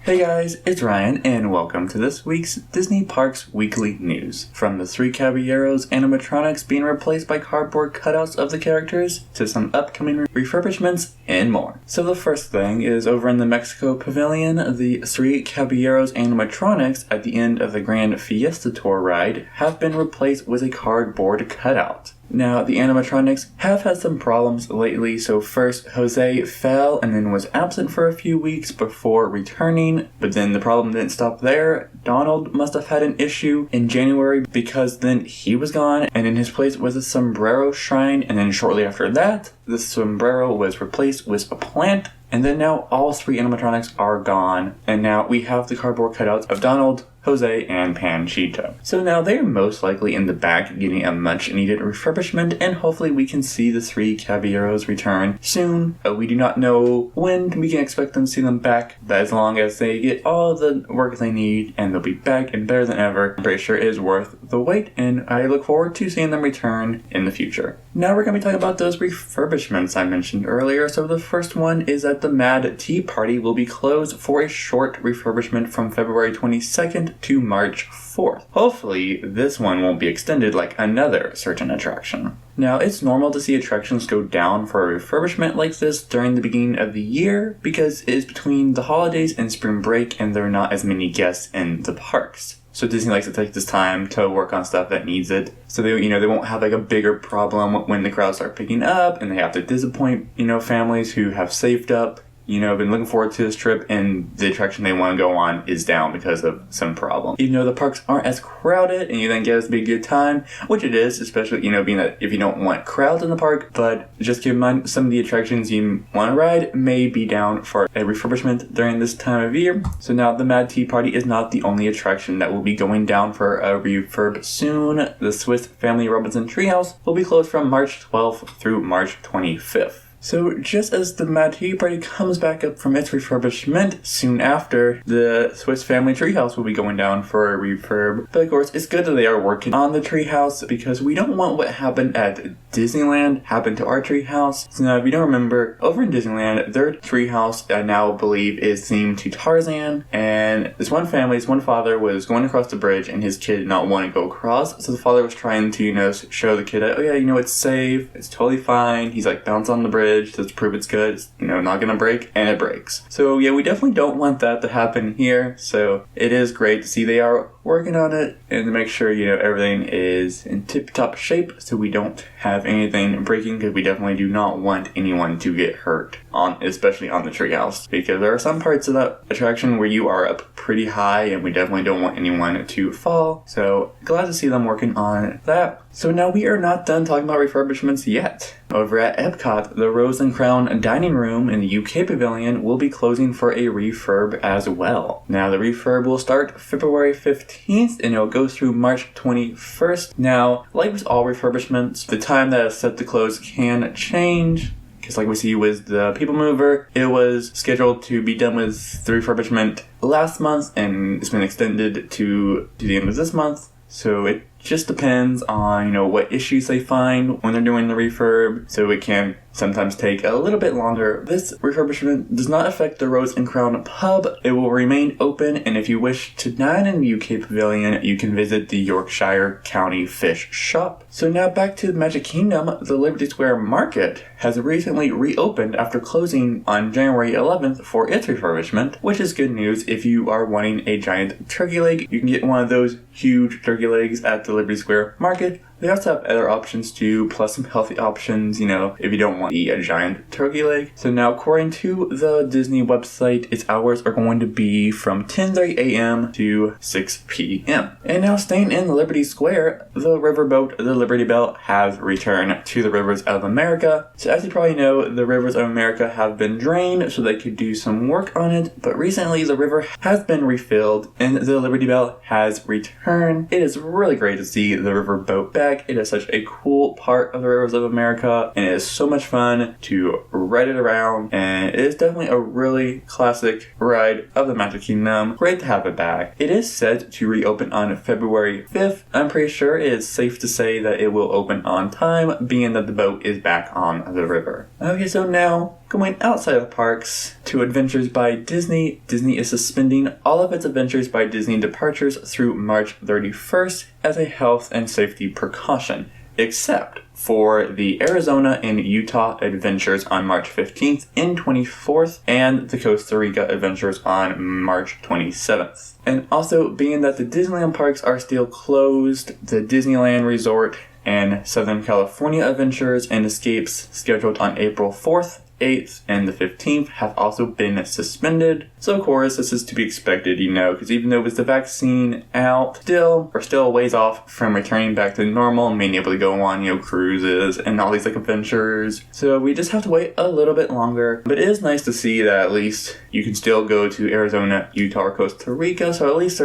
Hey guys, it's Ryan, and welcome to this week's Disney Parks Weekly News. From the 3 caballeros Animatronics being replaced by cardboard cutouts of the characters, to some upcoming refurbishments, and more. So the first thing is over in the Mexico Pavilion, the 3 caballeros Animatronics at the end of the Grand Fiesta tour ride have been replaced with a cardboard cutout. Now, the animatronics have had some problems lately, so first Jose fell and then was absent for a few weeks before returning, but then the problem didn't stop there. Donald must have had an issue in January because then he was gone, and in his place was a sombrero shrine, and then shortly after that, the sombrero was replaced with a plant, and then now all 3 animatronics are gone, and now we have the cardboard cutouts of Donald, Jose, and Panchito. So now they're most likely in the back getting a much needed refurbishment, and hopefully we can see the 3 caballeros return soon. We do not know when we can expect them to see them back, but as long as they get all the work they need and they'll be back and better than ever, I'm pretty sure it is worth the wait, and I look forward to seeing them return in the future. Now we're going to be talking about those refurbishments I mentioned earlier. So the first one is that the Mad Tea Party will be closed for a short refurbishment from February 22nd to March 4th. Hopefully, this one won't be extended like another certain attraction. Now, it's normal to see attractions go down for a refurbishment like this during the beginning of the year because it is between the holidays and spring break and there are not as many guests in the parks. So Disney likes to take this time to work on stuff that needs it. So they won't have like a bigger problem when the crowds start picking up and they have to disappoint, families who have saved up, been looking forward to this trip, and the attraction they want to go on is down because of some problem. Even though the parks aren't as crowded and you then get a big good time, which it is, especially, being that if you don't want crowds in the park, but just keep in mind some of the attractions you want to ride may be down for a refurbishment during this time of year. So now the Mad Tea Party is not the only attraction that will be going down for a refurb soon. The Swiss Family Robinson Treehouse will be closed from March 12th through March 25th. So just as the Mad Tea Party comes back up from its refurbishment, soon after, the Swiss Family Treehouse will be going down for a refurb. But of course, it's good that they are working on the treehouse because we don't want what happened at Disneyland happen to our treehouse. So now if you don't remember, over in Disneyland, their treehouse I now believe is themed to Tarzan, and this one father was going across the bridge and his kid did not want to go across, so the father was trying to, show the kid that, it's safe, it's totally fine. He's like bounced on the bridge to prove it's good, it's, not gonna break, and it breaks. So yeah, we definitely don't want that to happen here, so it is great to see they are working on it and to make sure, everything is in tip-top shape so we don't have anything breaking, because we definitely do not want anyone to get hurt, especially on the treehouse, because there are some parts of that attraction where you are up pretty high and we definitely don't want anyone to fall. So glad to see them working on that. So now we are not done talking about refurbishments yet. Over at Epcot, the Rose and Crown dining room in the UK Pavilion will be closing for a refurb as well. Now the refurb will start February 15th and it'll go through March 21st. Now, like with all refurbishments, the time that is set to close can change. Because like we see with the People Mover, it was scheduled to be done with the refurbishment last month and it's been extended to the end of this month. So it just depends on, what issues they find when they're doing the refurb. So it can sometimes take a little bit longer. This refurbishment does not affect the Rose and Crown pub. It will remain open, and if you wish to dine in the UK Pavilion, you can visit the Yorkshire County Fish Shop. So now back to the Magic Kingdom. The Liberty Square Market has recently reopened after closing on January 11th for its refurbishment, which is good news if you are wanting a giant turkey leg. You can get one of those huge turkey legs at the Liberty Square Market. They also have other options too, plus some healthy options, if you don't want to eat a giant turkey leg. So now, according to the Disney website, its hours are going to be from 10:30 a.m. to 6 p.m. And now, staying in Liberty Square, the riverboat, the Liberty Belle, has returned to the rivers of America. So as you probably know, the rivers of America have been drained so they could do some work on it. But recently, the river has been refilled and the Liberty Belle has returned. It is really great to see the riverboat back. It is such a cool part of the rivers of America, and it is so much fun to ride it around, and it is definitely a really classic ride of the Magic Kingdom. Great to have it back. It is set to reopen on February 5th. I'm pretty sure it is safe to say that it will open on time, being that the boat is back on the river. Okay, so now Going outside of the parks to Adventures by Disney, Disney is suspending all of its Adventures by Disney departures through March 31st as a health and safety precaution, except for the Arizona and Utah Adventures on March 15th and 24th, and the Costa Rica Adventures on March 27th. And also, being that the Disneyland parks are still closed, the Disneyland Resort and Southern California Adventures and Escapes scheduled on April 4th, 8th, and the 15th have also been suspended. So of course, this is to be expected, because even though with the vaccine out, we're still a ways off from returning back to normal and being able to go on, cruises and all these adventures. So we just have to wait a little bit longer. But it is nice to see that at least you can still go to Arizona, Utah, or Costa Rica. So at least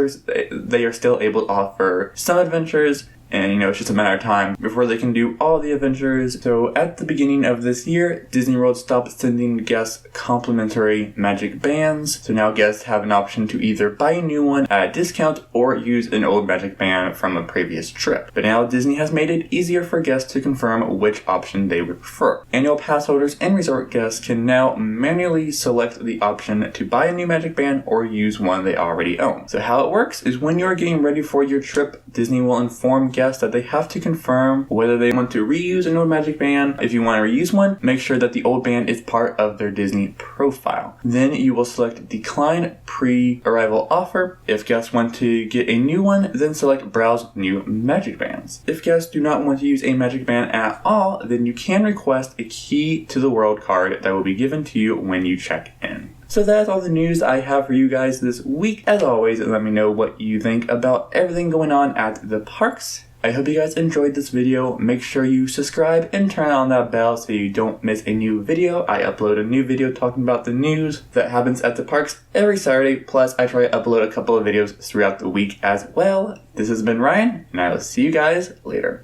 they are still able to offer some adventures. And, it's just a matter of time before they can do all the adventures. So at the beginning of this year, Disney World stopped sending guests complimentary magic bands. So now guests have an option to either buy a new one at a discount or use an old magic band from a previous trip. But now Disney has made it easier for guests to confirm which option they would prefer. Annual pass holders and resort guests can now manually select the option to buy a new magic band or use one they already own. So how it works is when you're getting ready for your trip, Disney will inform guests that they have to confirm whether they want to reuse an old magic band. If you want to reuse one, make sure that the old band is part of their Disney profile. Then you will select decline pre-arrival offer. If guests want to get a new one, then select browse new magic bands. If guests do not want to use a magic band at all, then you can request a key to the world card that will be given to you when you check in. So that's all the news I have for you guys this week. As always, let me know what you think about everything going on at the parks. I hope you guys enjoyed this video. Make sure you subscribe and turn on that bell so you don't miss a new video. I upload a new video talking about the news that happens at the parks every Saturday. Plus, I try to upload a couple of videos throughout the week as well. This has been Ryan, and I will see you guys later.